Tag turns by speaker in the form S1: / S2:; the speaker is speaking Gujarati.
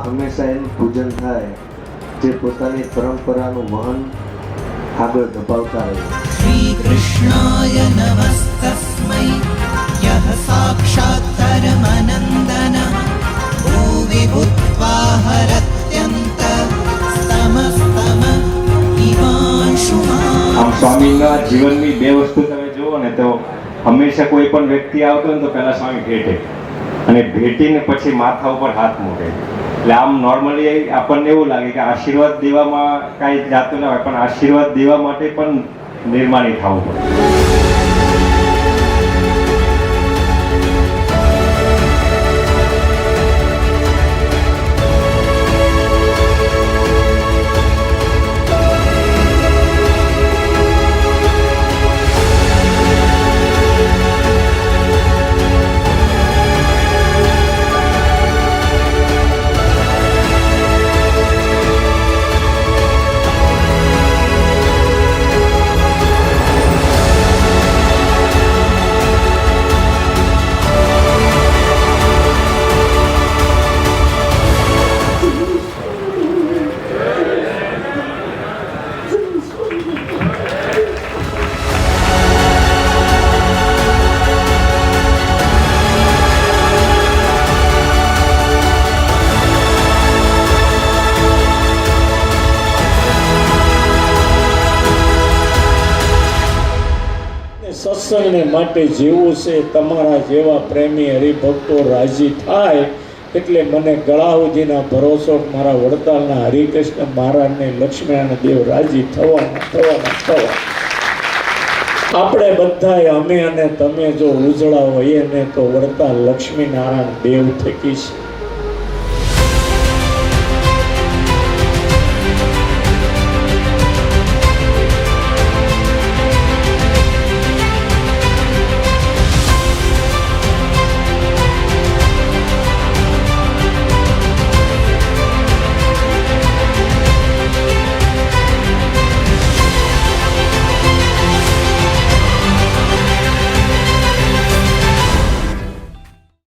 S1: હંમેશા એનું પૂજન થાય જે પોતાની પરંપરાનું વહન આગળ ધપાવતા રહે.
S2: શ્રી કૃષ્ણાય નમસ્તસ્મૈ યહ સાક્ષાત પરમાનંદન ભુવિ ભૂત્વા હરત્યંત સ્તમસ્તમ હિમાંશુમાં.
S3: આમ સ્વામીના જીવનની બે વસ્તુ તમે જુઓ ને તો હંમેશા કોઈ પણ વ્યક્તિ આવતો ને તો પહેલા સ્વામી ભેટે અને ભેટીને પછી માથા ઉપર હાથ મૂકે. એટલે આમ નોર્મલી આપણને એવું લાગે કે આશીર્વાદ દેવામાં કાંઈ જાતું ના હોય, પણ આશીર્વાદ દેવા માટે પણ નિર્માણી થવું પડે.
S4: સત્સંગને માટે જેવું છે તમારા જેવા પ્રેમી હરિભક્તો રાજી થાય એટલે મને ગળાઉજીના ભરોસો મારા વડતાલના હરિકૃષ્ણ મહારાજને લક્ષ્મીનારાયણ દેવ રાજી થવાના. આપણે બધાય અમે અને તમે જો ઉજળા હોઈએ ને તો વડતાલ લક્ષ્મીનારાયણ દેવ થકી છે.